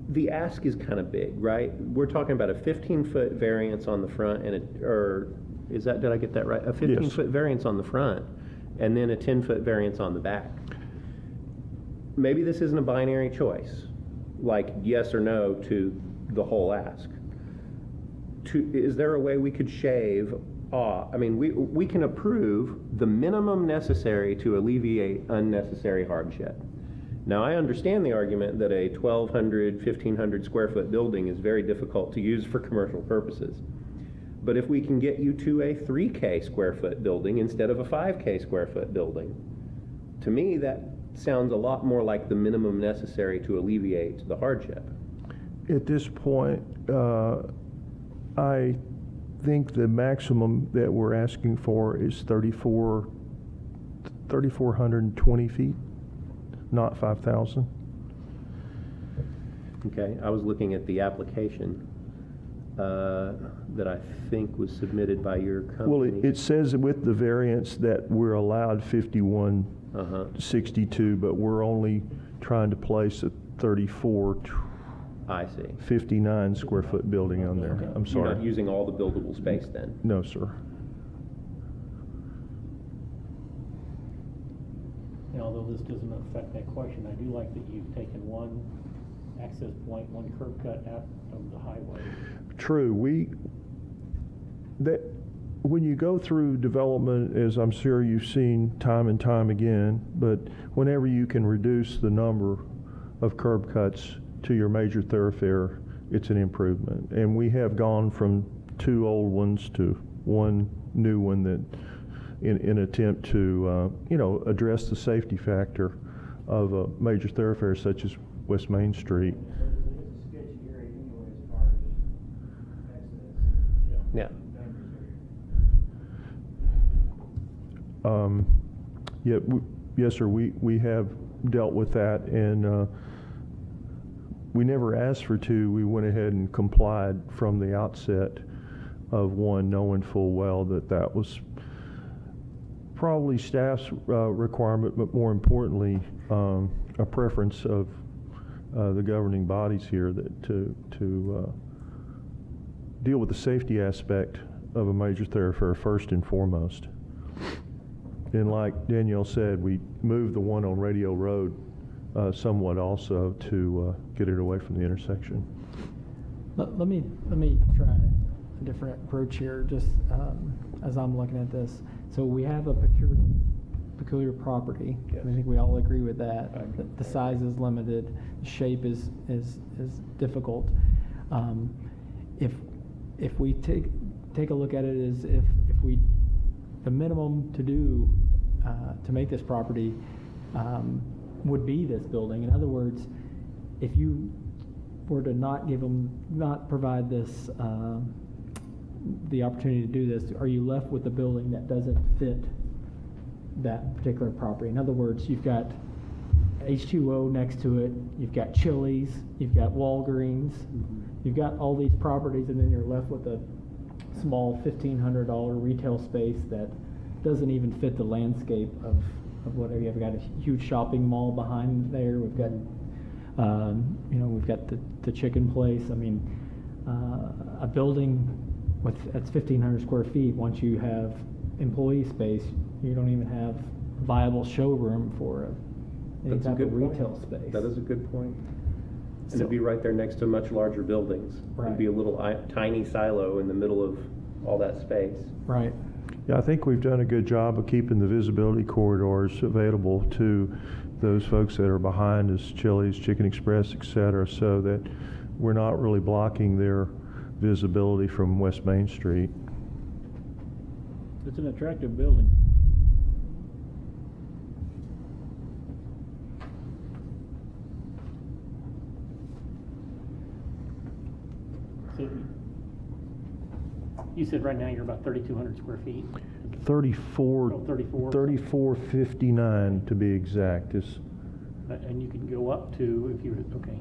The ask is kind of big, right? We're talking about a 15-foot variance on the front did I get that right? A 15-foot variance on the front and then a 10-foot variance on the back. Maybe this isn't a binary choice, like yes or no to the whole ask. Is there a way we could shave off? I mean, we can approve the minimum necessary to alleviate unnecessary hardship. Now, I understand the argument that a 1,200, 1,500 square foot building is very difficult to use for commercial purposes. But if we can get you to a 3K square foot building instead of a 5K square foot building, to me, that sounds a lot more like the minimum necessary to alleviate the hardship. At this point, I think the maximum that we're asking for is 3,420 feet. Not 5,000. Okay, I was looking at the application that I think was submitted by your company. Well, it says with the variance that we're allowed 5162, but we're only trying to place a 59 square foot building on there. Okay. I'm sorry. You're not using all the buildable space then? No, sir. And although this doesn't affect that question, I do like that you've taken one access point, one curb cut out of the highway. True. When you go through development, as I'm sure you've seen time and time again, but whenever you can reduce the number of curb cuts to your major thoroughfare, it's an improvement. And we have gone from 2 old ones to 1 new one that in an attempt to address the safety factor of a major thoroughfare such as West Main Street. Yeah. Yes, sir. We have dealt with that, and we never asked for 2. We went ahead and complied from the outset of 1, knowing full well that was probably staff's requirement, but more importantly, a preference of the governing bodies here to deal with the safety aspect of a major thoroughfare first and foremost. And like Danielle said, we moved the one on Radio Road somewhat also to get it away from the intersection. Let me try a different approach here, just as I'm looking at this. So we have a peculiar property. Yes. I think we all agree with that. The size is limited. The shape is difficult. If we take a look at it as if the minimum to do to make this property would be this building. In other words, if you were to not provide this the opportunity to do this, are you left with a building that doesn't fit that particular property? In other words, you've got H2O next to it, you've got Chili's, you've got Walgreens, you've got all these properties, and then you're left with a small $1,500 retail space that doesn't even fit the landscape of whatever. You've got a huge shopping mall behind there. We've got we've got the chicken place. I mean, a building that's 1,500 square feet. Once you have employee space, you don't even have viable showroom for any type of retail space. That is a good point. And it'd be right there next to much larger buildings. Right. It'd be a little tiny silo in the middle of all that space. Right. Yeah, I think we've done a good job of keeping the visibility corridors available to those folks that are behind us, Chili's, Chicken Express, et cetera, so that we're not really blocking their visibility from West Main Street. It's an attractive building. So You said right now you're about 3,200 square feet. 34, Oh, 34. 3459 to be exact. And you could go up to, if you were, okay.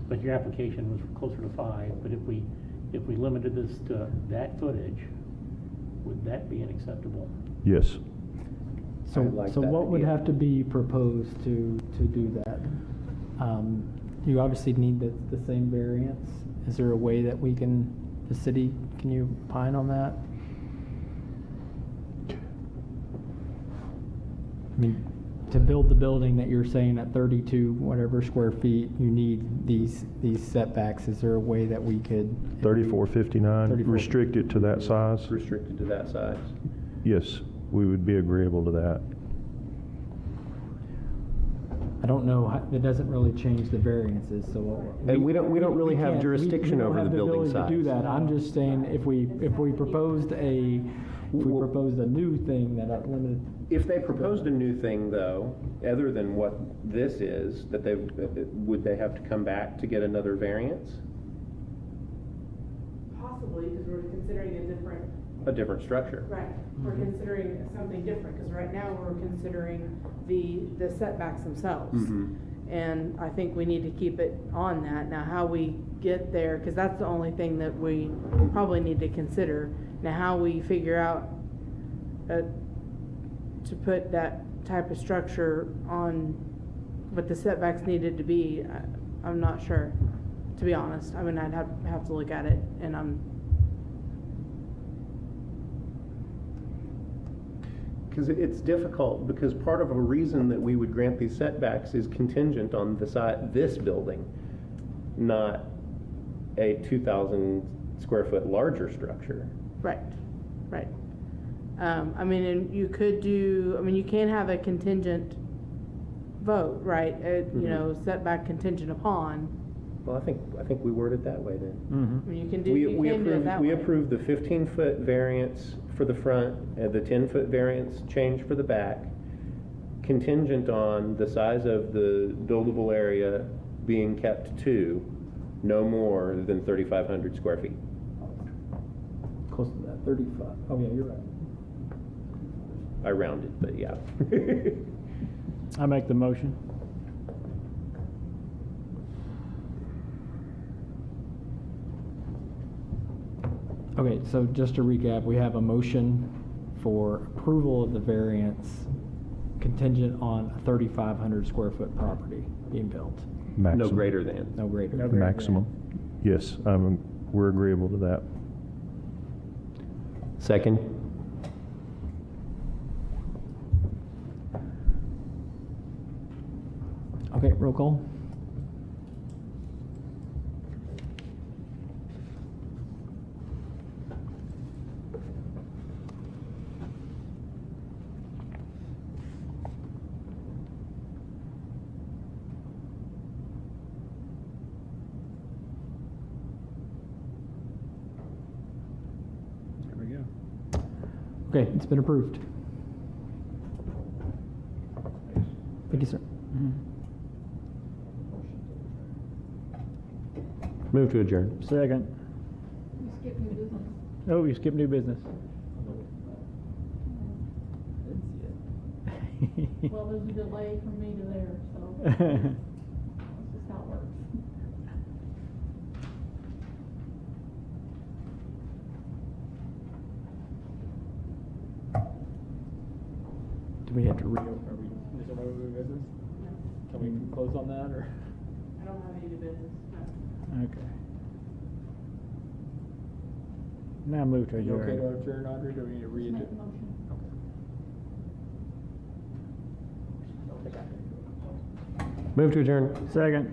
But your application was closer to 5, but if we limited this to that footage, would that be unacceptable? Yes. So, what would have to be proposed to do that? You obviously need the same variance. Is there a way that we can, the city, can you opine on that? I mean, to build the building that you're saying at 32 whatever square feet, you need these setbacks. Is there a way that we could? 3459, restrict it to that size? Restricted to that size. Yes, we would be agreeable to that. I don't know, it doesn't really change the variances, so. And we don't really have jurisdiction over the building size. We don't have the ability to do that. I'm just saying, if we proposed a new thing that limited. If they proposed a new thing, though, other than what this is, would they have to come back to get another variance? Possibly, because we're considering A different structure. Right, we're considering something different, because right now we're considering the setbacks themselves. And I think we need to keep it on that. Now, how we get there, because that's the only thing that we probably need to consider. Now, how we figure out to put that type of structure on what the setbacks needed to be, I'm not sure, to be honest. I mean, I'd have to look at it, and Because it's difficult, because part of a reason that we would grant these setbacks is contingent on this building, not a 2,000 square foot larger structure. Right. I mean, and you could do, I mean, you can have a contingent vote, right? You know, setback contingent upon. Well, I think we word it that way then. I mean, you can do it that way. We approved the 15-foot variance for the front and the 10-foot variance change for the back, contingent on the size of the buildable area being kept to no more than 3,500 square feet. Close to that, 35. Oh, yeah, you're right. I rounded, but yeah. I make the motion. Okay, so just to recap, we have a motion for approval of the variance contingent on a 3,500 square foot property being built. Maximum. No greater than. No greater. Maximum. Yes, we're agreeable to that. Second. Okay, roll call. There we go. Okay, it's been approved. Thank you, sir. Move to adjourn. Second. You skip new business. Oh, you skipped new business. Well, there's a delay from me to there, so that's just how it works. Do we have to reopen? Is there no new business? No. Can we close on that, or? I don't have any new business, no. Okay. Now move to Are you adjourn. okay to adjourn, Audrey, or do we need to Just make re-adjourn? the motion. Move to adjourn. Second.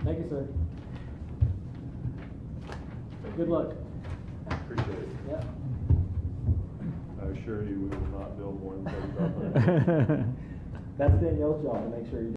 Thank you, sir. Good luck. Appreciate it. Yeah. I assure you, we will not build more than 3,500. That's Danielle's job to make sure you